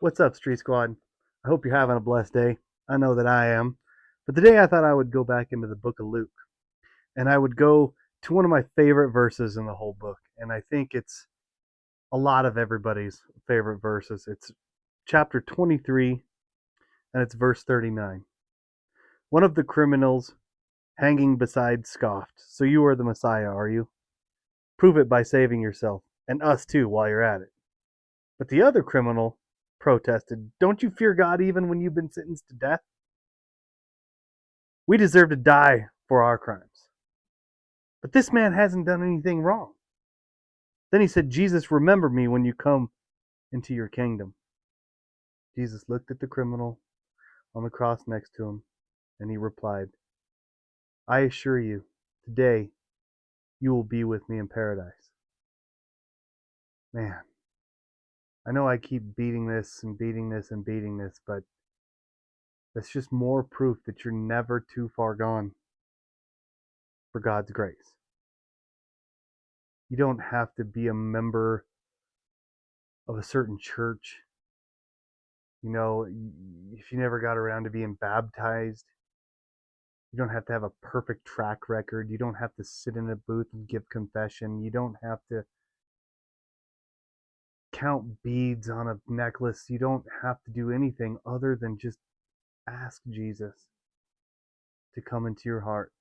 What's up, Street Squad? I hope you're having a blessed day. I know that I am. But today I thought I would go back into the book of Luke and I would go to one of my favorite verses in the whole book. And I think it's a lot of everybody's favorite verses. It's chapter 23 and it's verse 39. One of the criminals hanging beside scoffed, "So you are the Messiah, are you? Prove it by saving yourself and us too while you're at it." But the other criminal protested, "Don't you fear God even when you've been sentenced to death? We deserve to die for our crimes. But this man hasn't done anything wrong." Then he said, "Jesus, remember me when you come into your kingdom." Jesus looked at the criminal on the cross next to him, and he replied, "I assure you, today you will be with me in paradise." Man, I know I keep beating this and beating this and beating this, but that's just more proof that you're never too far gone for God's grace. You don't have to be a member of a certain church. If you never got around to being baptized, you don't have to have a perfect track record. You don't have to sit in a booth and give confession. You don't have to count beads on a necklace. You don't have to do anything other than just ask Jesus to come into your heart.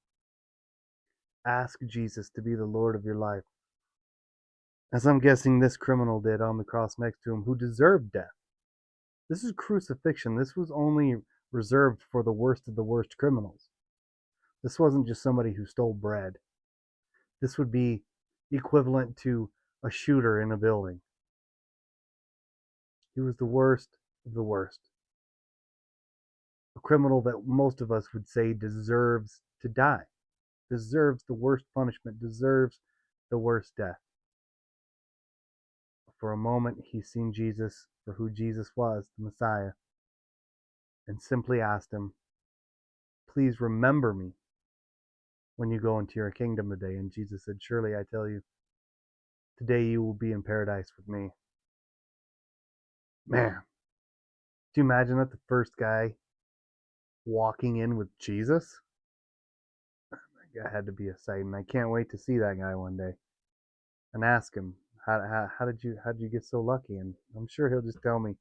Ask Jesus to be the Lord of your life. As I'm guessing this criminal did on the cross next to him, who deserved death. This is crucifixion. This was only reserved for the worst of the worst criminals. This wasn't just somebody who stole bread. This would be equivalent to a shooter in a building. He was the worst of the worst. A criminal that most of us would say deserves to die, deserves the worst punishment, deserves the worst death. For a moment, he's seen Jesus for who Jesus was, the Messiah, and simply asked him, "Please remember me when you go into your kingdom today." And Jesus said, "Surely I tell you, today you will be in paradise with me." Man, do you imagine that the first guy walking in with Jesus? That had to be a sight, and I can't wait to see that guy one day and ask him, how did you get so lucky? And I'm sure he'll just tell me,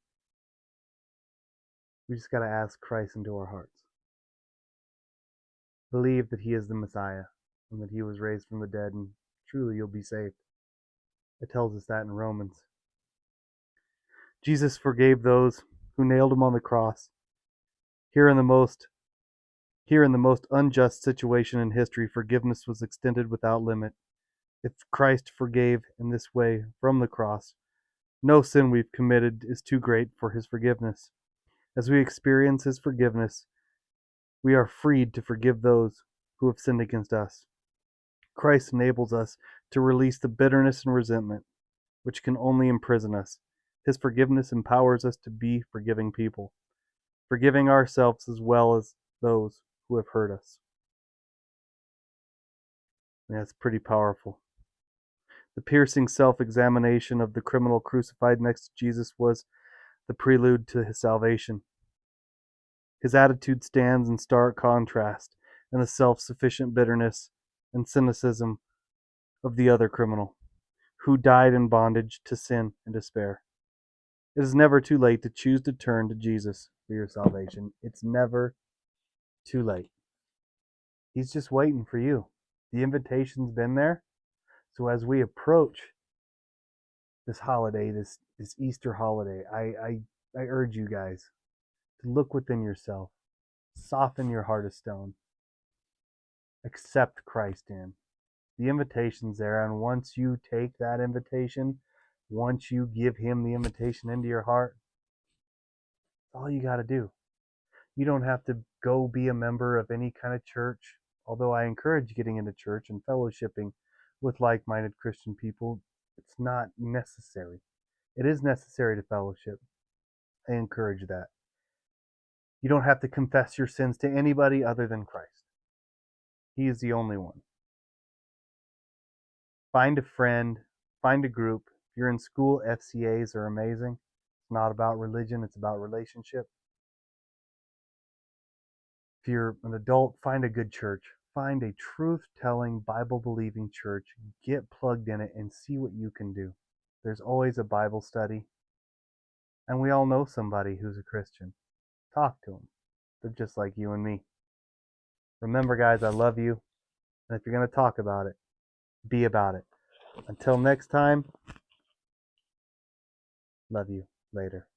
we just got to ask Christ into our hearts. Believe that he is the Messiah and that he was raised from the dead, and truly you'll be saved. It tells us that in Romans. Jesus forgave those who nailed him on the cross. Here in the most here in the most unjust situation in history, forgiveness was extended without limit. If Christ forgave in this way from the cross, no sin we've committed is too great for his forgiveness. As we experience his forgiveness, we are freed to forgive those who have sinned against us. Christ enables us to release the bitterness and resentment, which can only imprison us. His forgiveness empowers us to be forgiving people, forgiving ourselves as well as those who have hurt us. That's pretty powerful. The piercing self examination of the criminal crucified next to Jesus was the prelude to his salvation. His attitude stands in stark contrast in the self sufficient bitterness and cynicism of the other criminal, who died in bondage to sin and despair. It is never too late to choose to turn to Jesus for your salvation. It's never too late. He's just waiting for you. The invitation's been there. So as we approach this holiday, this Easter holiday, I urge you guys to look within yourself, soften your heart of stone, accept Christ in. The invitation's there, and once you take that invitation, once you give him the invitation into your heart, that's all you got to do. You don't have to go be a member of any kind of church, although I encourage getting into church and fellowshipping with like minded Christian people. It's not necessary. It is necessary to fellowship. I encourage that. You don't have to confess your sins to anybody other than Christ. He is the only one. Find a friend, find a group. If you're in school, FCAs are amazing. It's not about religion, it's about relationship. If you're an adult, find a good church. Find a truth-telling, Bible-believing church. Get plugged in it and see what you can do. There's always a Bible study. And we all know somebody who's a Christian. Talk to them. They're just like you and me. Remember, guys, I love you. And if you're going to talk about it, be about it. Until next time, love you. Later.